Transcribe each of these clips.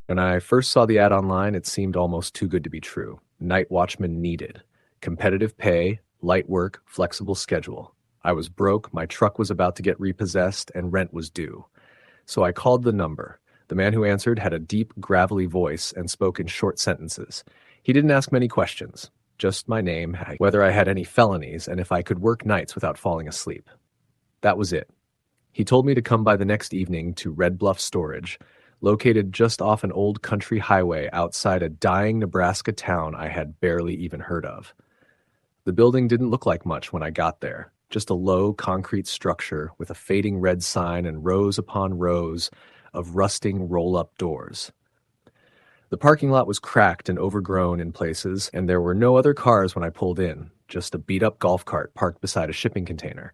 When I first saw the ad online, it seemed almost too good to be true. Night watchman needed. Competitive pay, light work, flexible schedule. I was broke, my truck was about to get repossessed, and rent was due. So I called the number. The man who answered had a deep, gravelly voice and spoke in short sentences. He didn't ask many questions, just my name, whether I had any felonies, and if I could work nights without falling asleep. That was it. He told me to come by the next evening to Red Bluff Storage, located just off an old country highway outside a dying Nebraska town I had barely even heard of. The building didn't look like much when I got there, just a low concrete structure with a fading red sign and rows upon rows of rusting roll-up doors. The parking lot was cracked and overgrown in places, and there were no other cars when I pulled in, just a beat-up golf cart parked beside a shipping container.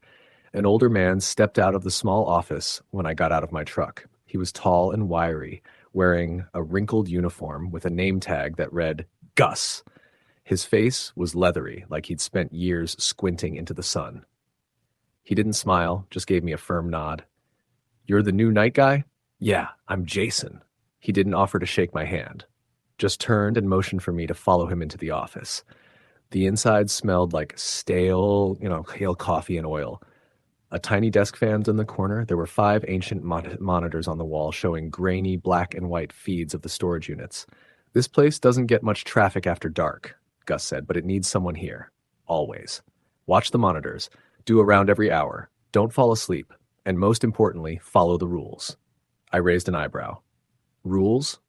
An older man stepped out of the small office when I got out of my truck. He was tall and wiry, wearing a wrinkled uniform with a name tag that read, Gus. His face was leathery, like he'd spent years squinting into the sun. He didn't smile, just gave me a firm nod. "You're the new night guy?" "Yeah, I'm Jason." He didn't offer to shake my hand, just turned and motioned for me to follow him into the office. The inside smelled like stale, coffee and oil. A tiny desk fan in the corner. There were 5 ancient monitors on the wall showing grainy black and white feeds of the storage units. "This place doesn't get much traffic after dark," Gus said, "but it needs someone here. Always. Watch the monitors. Do a round every hour. Don't fall asleep. And most importantly, follow the rules." I raised an eyebrow. "Rules?"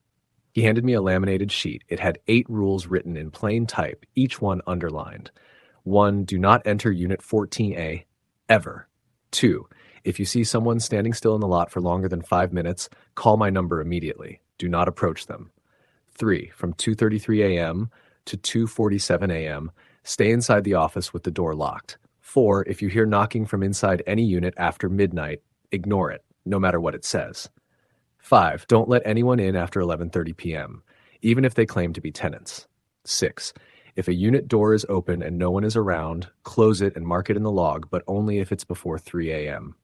He handed me a laminated sheet. It had 8 rules written in plain type, each one underlined. 1. Do not enter Unit 14A. Ever. 2. If you see someone standing still in the lot for longer than 5 minutes, call my number immediately. Do not approach them. 3. From 2:33 a.m. to 2:47 a.m., stay inside the office with the door locked. 4. If you hear knocking from inside any unit after midnight, ignore it, no matter what it says. 5. Don't let anyone in after 11:30 p.m., even if they claim to be tenants. 6. If a unit door is open and no one is around, close it and mark it in the log, but only if it's before 3 a.m.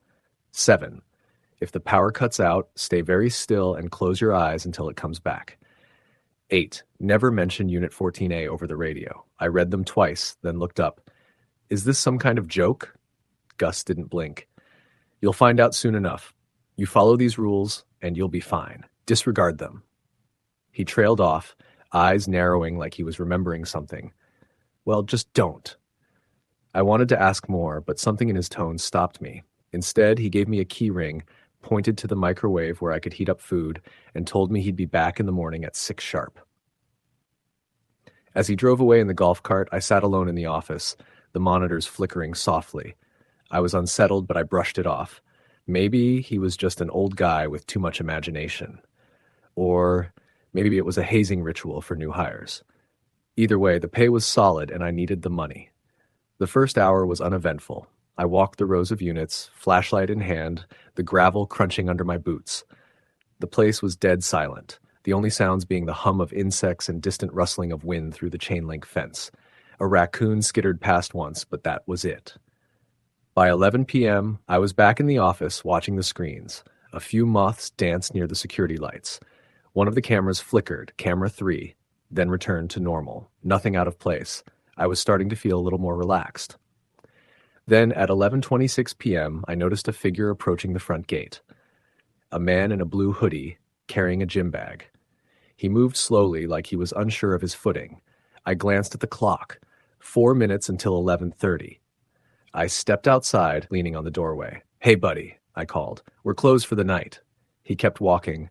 7. If the power cuts out, stay very still and close your eyes until it comes back. 8. Never mention Unit 14A over the radio. I read them twice, then looked up. "Is this some kind of joke?" Gus didn't blink. "You'll find out soon enough. You follow these rules, and you'll be fine. Disregard them." He trailed off, eyes narrowing like he was remembering something. "Well, just don't." I wanted to ask more, but something in his tone stopped me. Instead, he gave me a key ring, pointed to the microwave where I could heat up food, and told me he'd be back in the morning at 6 sharp. As he drove away in the golf cart, I sat alone in the office, the monitors flickering softly. I was unsettled, but I brushed it off. Maybe he was just an old guy with too much imagination. Or maybe it was a hazing ritual for new hires. Either way, the pay was solid and I needed the money. The first hour was uneventful. I walked the rows of units, flashlight in hand, the gravel crunching under my boots. The place was dead silent, the only sounds being the hum of insects and distant rustling of wind through the chain-link fence. A raccoon skittered past once, but that was it. By 11 p.m., I was back in the office watching the screens. A few moths danced near the security lights. One of the cameras flickered, camera 3, then returned to normal. Nothing out of place. I was starting to feel a little more relaxed. Then at 11:26 p.m., I noticed a figure approaching the front gate. A man in a blue hoodie, carrying a gym bag. He moved slowly, like he was unsure of his footing. I glanced at the clock. 4 minutes until 11:30. I stepped outside, leaning on the doorway. "Hey, buddy," I called. "We're closed for the night." He kept walking.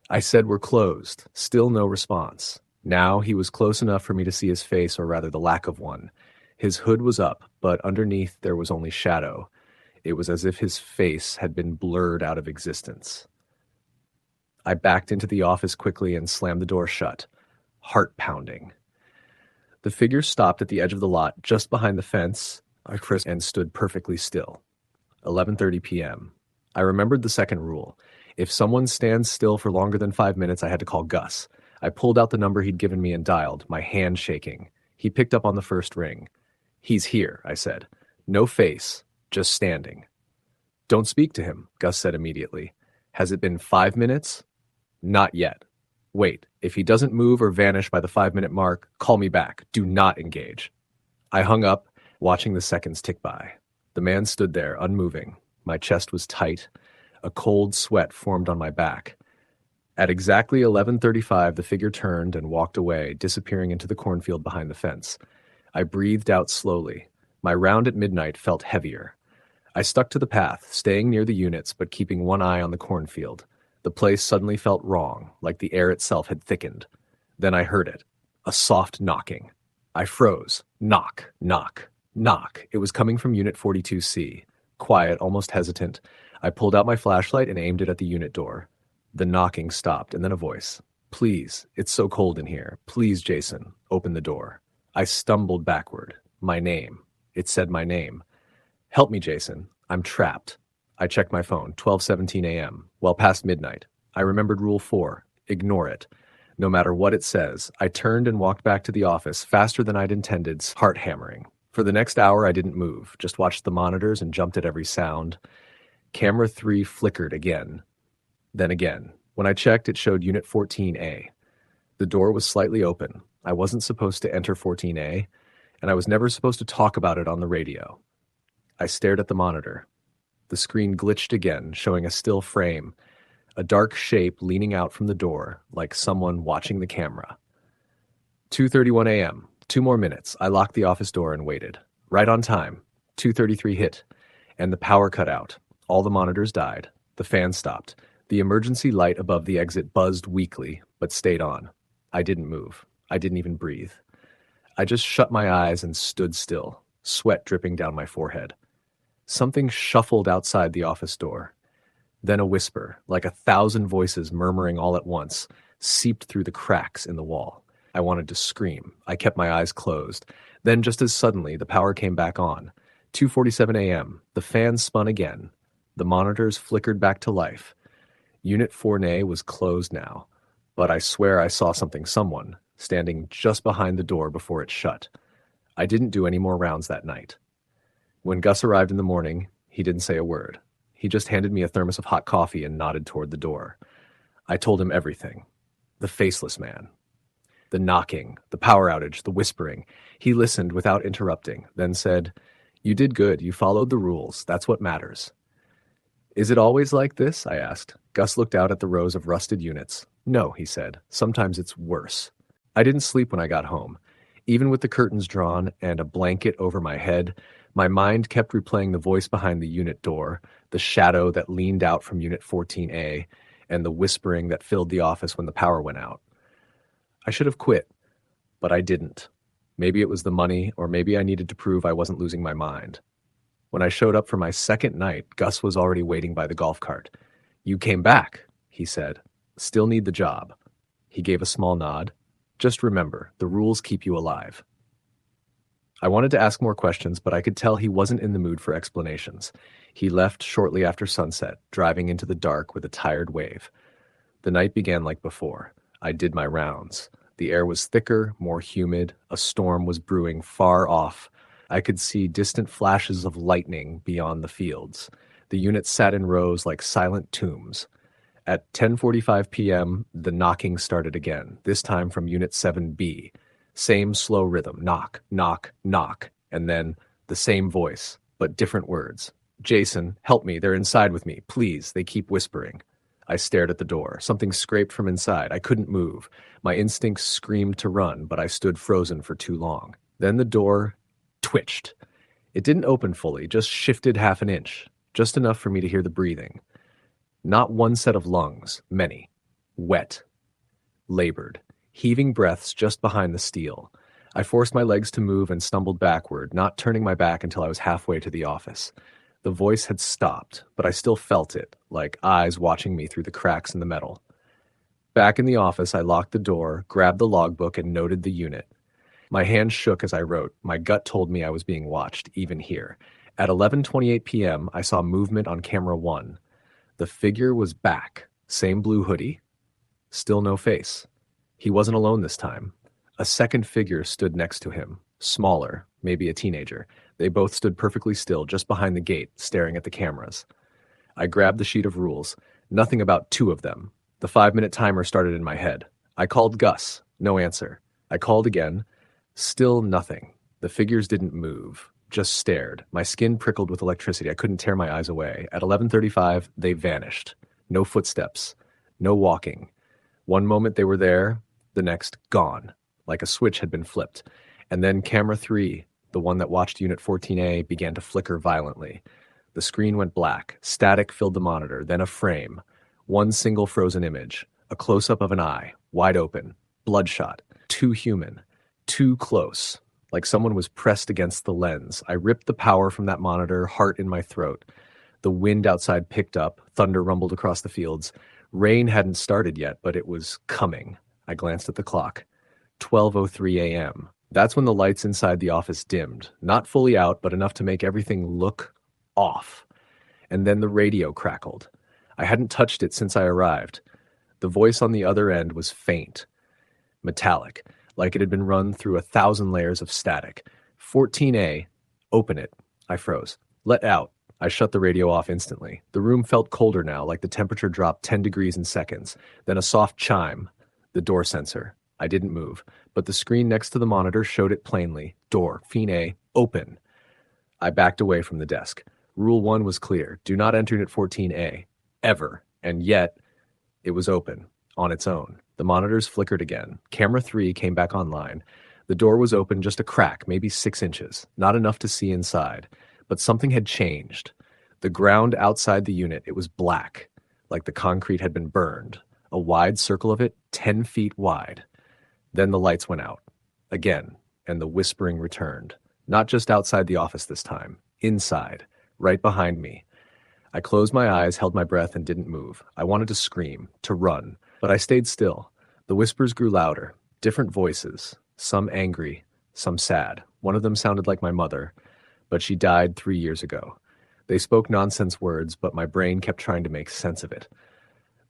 I said we're closed. Still no response. Now he was close enough for me to see his face, or rather the lack of one. His hood was up, but underneath there was only shadow. It was as if his face had been blurred out of existence. I backed into the office quickly and slammed the door shut. Heart pounding. The figure stopped at the edge of the lot, just behind the fence, and stood perfectly still. 11:30 p.m. I remembered the second rule. If someone stands still for longer than 5 minutes, I had to call Gus. I pulled out the number he'd given me and dialed, my hand shaking. He picked up on the first ring. "He's here," I said. "No face, just standing." "Don't speak to him," Gus said immediately. "Has it been 5 minutes?" "Not yet." Wait, if he doesn't move or vanish by the 5-minute mark, call me back. Do not engage. I hung up, watching the seconds tick by. The man stood there, unmoving. My chest was tight. A cold sweat formed on my back. At exactly 11:35, the figure turned and walked away, disappearing into the cornfield behind the fence. I breathed out slowly. My round at midnight felt heavier. I stuck to the path, staying near the units but keeping one eye on the cornfield. The place suddenly felt wrong, like the air itself had thickened. Then I heard it. A soft knocking. I froze. Knock, knock, knock. It was coming from Unit 42C. Quiet, almost hesitant. I pulled out my flashlight and aimed it at the unit door. The knocking stopped, and then a voice. Please, it's so cold in here. Please, Jason, open the door. I stumbled backward. My name. It said my name. Help me, Jason. I'm trapped. I checked my phone, 12:17 a.m., well past midnight. I remembered Rule 4. Ignore it. No matter what it says, I turned and walked back to the office faster than I'd intended, heart hammering. For the next hour, I didn't move, just watched the monitors and jumped at every sound. Camera 3 flickered again. Then again. When I checked, it showed Unit 14A. The door was slightly open. I wasn't supposed to enter 14A, and I was never supposed to talk about it on the radio. I stared at the monitor. The screen glitched again, showing a still frame, a dark shape leaning out from the door, like someone watching the camera. 2:31 a.m. 2 more minutes. I locked the office door and waited. Right on time. 2:33 hit, and the power cut out. All the monitors died. The fan stopped. The emergency light above the exit buzzed weakly, but stayed on. I didn't move. I didn't even breathe. I just shut my eyes and stood still, sweat dripping down my forehead. Something shuffled outside the office door. Then a whisper, like 1,000 voices murmuring all at once, seeped through the cracks in the wall. I wanted to scream. I kept my eyes closed. Then, just as suddenly, the power came back on. 2:47 a.m. The fan spun again. The monitors flickered back to life. Unit 4A was closed now, but I swear I saw someone, standing just behind the door before it shut. I didn't do any more rounds that night. When Gus arrived in the morning, he didn't say a word. He just handed me a thermos of hot coffee and nodded toward the door. I told him everything. The faceless man. The knocking, the power outage, the whispering. He listened without interrupting, then said, "You did good. You followed the rules. That's what matters." "Is it always like this?" I asked. Gus looked out at the rows of rusted units. "No," he said. "Sometimes it's worse." I didn't sleep when I got home. Even with the curtains drawn and a blanket over my head, my mind kept replaying the voice behind the unit door, the shadow that leaned out from Unit 14A, and the whispering that filled the office when the power went out. I should have quit, but I didn't. Maybe it was the money, or maybe I needed to prove I wasn't losing my mind. When I showed up for my second night, Gus was already waiting by the golf cart. "You came back," he said. "Still need the job." He gave a small nod. "Just remember, the rules keep you alive." I wanted to ask more questions, but I could tell he wasn't in the mood for explanations. He left shortly after sunset, driving into the dark with a tired wave. The night began like before. I did my rounds. The air was thicker, more humid. A storm was brewing far off. I could see distant flashes of lightning beyond the fields. The units sat in rows like silent tombs. At 10:45 p.m., the knocking started again, this time from Unit 7B. Same slow rhythm, knock, knock, knock, and then the same voice, but different words. "Jason, help me, they're inside with me, please," they keep whispering. I stared at the door. Something scraped from inside. I couldn't move. My instincts screamed to run, but I stood frozen for too long. Then the door twitched. It didn't open fully, just shifted half an inch, just enough for me to hear the breathing. Not one set of lungs, many. Wet. Labored. Heaving breaths just behind the steel. I forced my legs to move and stumbled backward, not turning my back until I was halfway to the office. The voice had stopped, but I still felt it, like eyes watching me through the cracks in the metal. Back in the office, I locked the door, grabbed the logbook, and noted the unit. My hand shook as I wrote. My gut told me I was being watched, even here. At 11:28 p.m., I saw movement on camera 1. The figure was back. Same blue hoodie. Still no face. He wasn't alone this time. A second figure stood next to him. Smaller, maybe a teenager. They both stood perfectly still, just behind the gate, staring at the cameras. I grabbed the sheet of rules. Nothing about 2 of them. The 5-minute timer started in my head. I called Gus. No answer. I called again. Still nothing. The figures didn't move, just stared. My skin prickled with electricity. I couldn't tear my eyes away. At 11:35, they vanished. No footsteps. No walking. One moment they were there, the next gone, like a switch had been flipped. And then camera 3, the one that watched Unit 14A, began to flicker violently. The screen went black. Static filled the monitor, then a frame. One single frozen image. A close-up of an eye, wide open, bloodshot, too human, too close, like someone was pressed against the lens. I ripped the power from that monitor, heart in my throat. The wind outside picked up, thunder rumbled across the fields. Rain hadn't started yet, but it was coming. I glanced at the clock. 12:03 a.m. That's when the lights inside the office dimmed, not fully out, but enough to make everything look off. And then the radio crackled. I hadn't touched it since I arrived. The voice on the other end was faint, metallic, like it had been run through 1,000 layers of static. 14A, open it. I froze. Let out. I shut the radio off instantly. The room felt colder now, like the temperature dropped 10 degrees in seconds. Then a soft chime. The door sensor. I didn't move, but the screen next to the monitor showed it plainly. Door, Fiend A, open. I backed away from the desk. Rule 1 was clear. Do not enter Unit 14A. Ever. And yet, it was open, on its own. The monitors flickered again. Camera 3 came back online. The door was open just a crack, maybe 6 inches. Not enough to see inside. But something had changed. The ground outside the unit, it was black, like the concrete had been burned. A wide circle of it, 10 feet wide. Then the lights went out. Again, and the whispering returned. Not just outside the office this time. Inside, right behind me. I closed my eyes, held my breath, and didn't move. I wanted to scream, to run, but I stayed still. The whispers grew louder, different voices, some angry, some sad. One of them sounded like my mother, but she died 3 years ago. They spoke nonsense words, but my brain kept trying to make sense of it.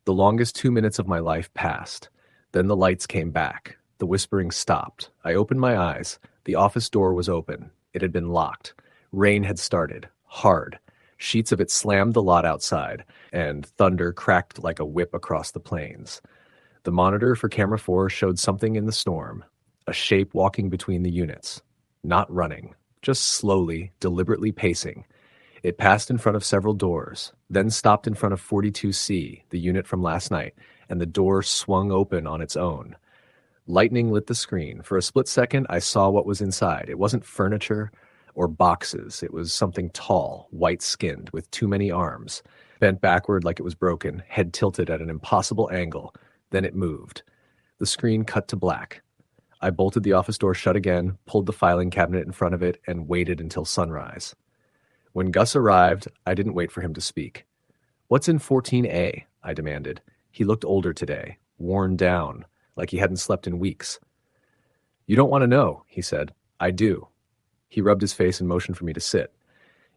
The longest 2 minutes of my life passed. Then the lights came back. The whispering stopped. I opened my eyes. The office door was open. It had been locked. Rain had started, hard. Sheets of it slammed the lot outside, and thunder cracked like a whip across the plains. The monitor for camera 4 showed something in the storm, a shape walking between the units. Not running, just slowly, deliberately pacing. It passed in front of several doors, then stopped in front of 42C, the unit from last night, and the door swung open on its own. Lightning lit the screen. For a split second, I saw what was inside. It wasn't furniture or boxes. It was something tall, white-skinned, with too many arms, bent backward like it was broken, head tilted at an impossible angle. Then it moved. The screen cut to black. I bolted the office door shut again, pulled the filing cabinet in front of it, and waited until sunrise. When Gus arrived, I didn't wait for him to speak. "What's in 14A?" I demanded. He looked older today, worn down, like he hadn't slept in weeks. "You don't want to know," he said. "I do." He rubbed his face and motioned for me to sit.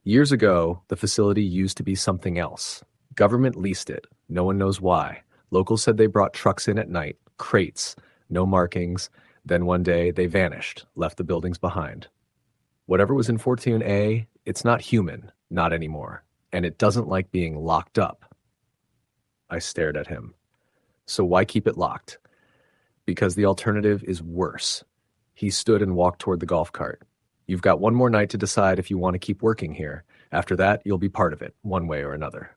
Years ago, the facility used to be something else. Government leased it. No one knows why. Locals said they brought trucks in at night, crates, no markings. Then one day, they vanished, left the buildings behind. Whatever was in 14A, it's not human, not anymore. And it doesn't like being locked up. I stared at him. So why keep it locked? Because the alternative is worse. He stood and walked toward the golf cart. You've got one more night to decide if you want to keep working here. After that, you'll be part of it, one way or another.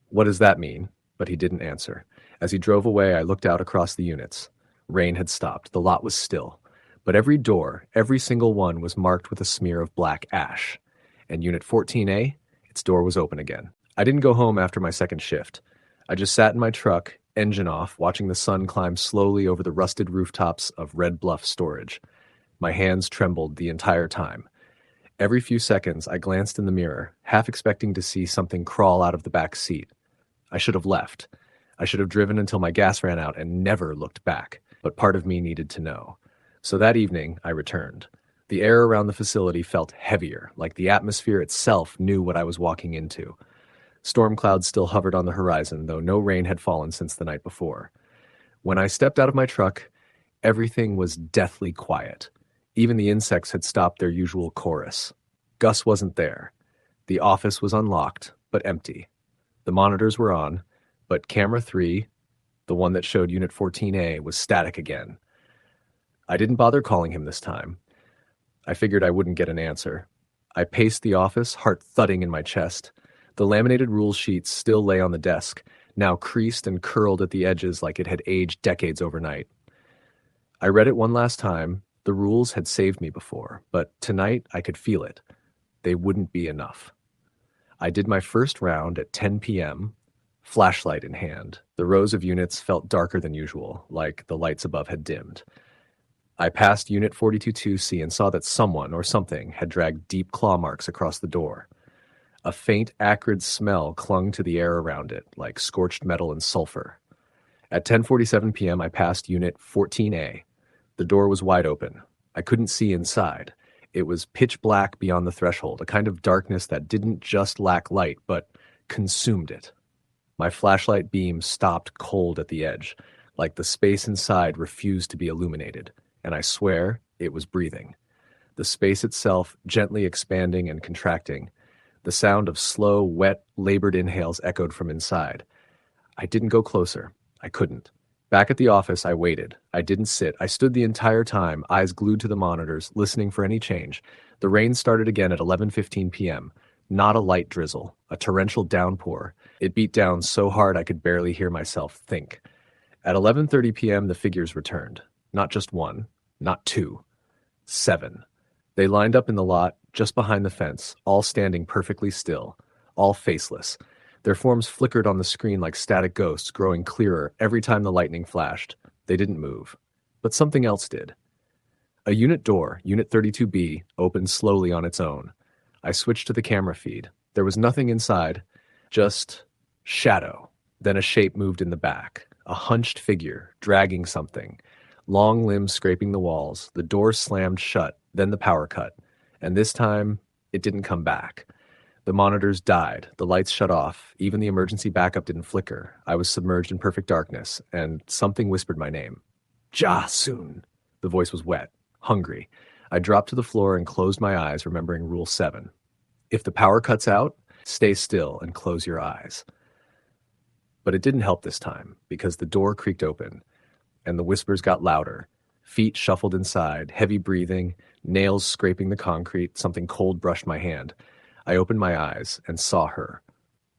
What does that mean? But he didn't answer. As he drove away, I looked out across the units. Rain had stopped. The lot was still. But every door, every single one, was marked with a smear of black ash. And Unit 14A, its door was open again. I didn't go home after my second shift. I just sat in my truck, engine off, watching the sun climb slowly over the rusted rooftops of Red Bluff Storage. My hands trembled the entire time. Every few seconds, I glanced in the mirror, half expecting to see something crawl out of the back seat. I should have left. I should have driven until my gas ran out and never looked back. But part of me needed to know. So that evening, I returned. The air around the facility felt heavier, like the atmosphere itself knew what I was walking into. Storm clouds still hovered on the horizon, though no rain had fallen since the night before. When I stepped out of my truck, everything was deathly quiet. Even the insects had stopped their usual chorus. Gus wasn't there. The office was unlocked, but empty. The monitors were on, but camera 3, The one that showed Unit 14A was static again. I didn't bother calling him this time. I figured I wouldn't get an answer. I paced the office, heart thudding in my chest. The laminated rule sheets still lay on the desk, now creased and curled at the edges like it had aged decades overnight. I read it one last time. The rules had saved me before, but tonight I could feel it. They wouldn't be enough. I did my first round at 10 p.m., flashlight in hand. The rows of units felt darker than usual, like the lights above had dimmed. I passed Unit 42-2C and saw that someone or something had dragged deep claw marks across the door. A faint, acrid smell clung to the air around it, like scorched metal and sulfur. At 10:47 p.m., I passed Unit 14A. The door was wide open. I couldn't see inside. It was pitch black beyond the threshold, a kind of darkness that didn't just lack light, but consumed it. My flashlight beam stopped cold at the edge, like the space inside refused to be illuminated, and I swear it was breathing. The space itself gently expanding and contracting. The sound of slow, wet, labored inhales echoed from inside. I didn't go closer. I couldn't. Back at the office, I waited. I didn't sit. I stood the entire time, eyes glued to the monitors, listening for any change. The rain started again at 11:15 p.m. Not a light drizzle, a torrential downpour. It beat down so hard I could barely hear myself think. At 11:30 p.m., the figures returned. Not just one, not two, 7. They lined up in the lot, just behind the fence, all standing perfectly still, all faceless. Their forms flickered on the screen like static ghosts, growing clearer every time the lightning flashed. They didn't move. But something else did. A unit door, Unit 32B, opened slowly on its own. I switched to the camera feed. There was nothing inside, just shadow. Then a shape moved in the back, a hunched figure, dragging something. Long limbs scraping the walls. The door slammed shut, then the power cut. And this time, it didn't come back. The monitors died, the lights shut off, even the emergency backup didn't flicker. I was submerged in perfect darkness, and something whispered my name. Jasun! The voice was wet, hungry. I dropped to the floor and closed my eyes, remembering Rule 7. If the power cuts out, stay still and close your eyes. But it didn't help this time, because the door creaked open, and the whispers got louder. Feet shuffled inside, heavy breathing, nails scraping the concrete, something cold brushed my hand. I opened my eyes and saw her,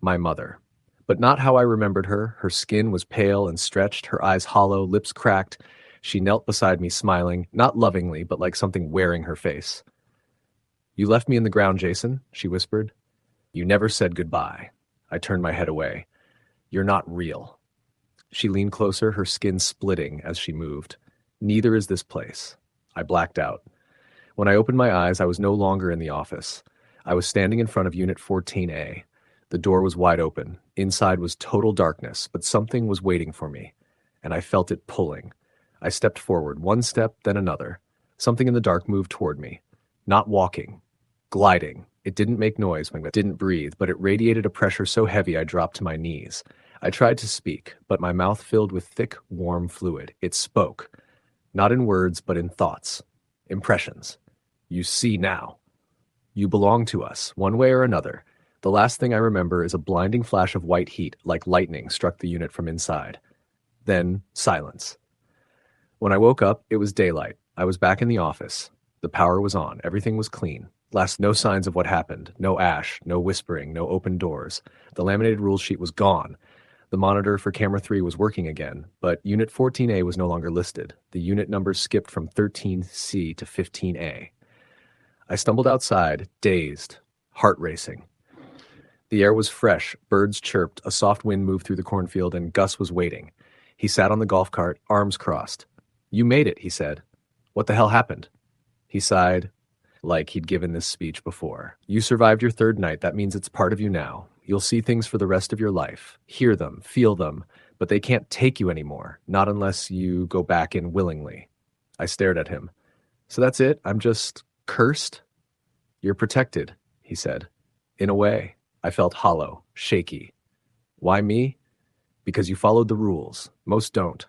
my mother. But not how I remembered her. Her skin was pale and stretched, her eyes hollow, lips cracked. She knelt beside me, smiling, not lovingly, but like something wearing her face. You left me in the ground, Jason, she whispered. You never said goodbye. I turned my head away. You're not real. She leaned closer, her skin splitting as she moved. Neither is this place. I blacked out. When I opened my eyes, I was no longer in the office. I was standing in front of Unit 14A. The door was wide open. Inside was total darkness, but something was waiting for me, and I felt it pulling. I stepped forward, one step, then another. Something in the dark moved toward me. Not walking, gliding. It didn't make noise when it didn't breathe, but it radiated a pressure so heavy I dropped to my knees. I tried to speak, but my mouth filled with thick, warm fluid. It spoke. Not in words, but in thoughts. Impressions. You see now. You belong to us, one way or another. The last thing I remember is a blinding flash of white heat, like lightning, struck the unit from inside. Then, silence. When I woke up, it was daylight. I was back in the office. The power was on. Everything was clean. No signs of what happened. No ash, no whispering, no open doors. The laminated rule sheet was gone. The monitor for camera 3 was working again, but Unit 14A was no longer listed. The unit numbers skipped from 13C to 15A. I stumbled outside, dazed, heart racing. The air was fresh, birds chirped, a soft wind moved through the cornfield, and Gus was waiting. He sat on the golf cart, arms crossed. You made it, he said. What the hell happened? He sighed, like he'd given this speech before. You survived your third night. That means it's part of you now. You'll see things for the rest of your life, hear them, feel them, but they can't take you anymore, not unless you go back in willingly. I stared at him. So that's it? I'm just cursed? You're protected, he said. In a way. I felt hollow, shaky. Why me? Because you followed the rules. Most don't.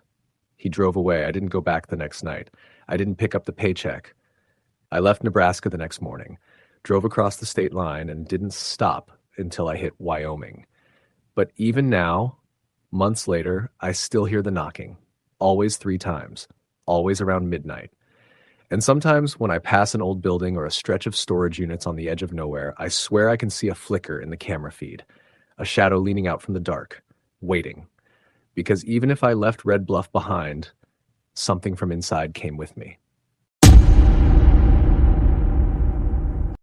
He drove away. I didn't go back the next night. I didn't pick up the paycheck. I left Nebraska the next morning, drove across the state line, and didn't stop until I hit Wyoming. But even now, Months later, I still hear the knocking. Always 3 times. Always around midnight. And sometimes when I pass an old building or a stretch of storage units on the edge of nowhere, I swear I can see a flicker in the camera feed. A shadow leaning out from the dark. Waiting. Because even if I left Red Bluff behind, something from inside came with me.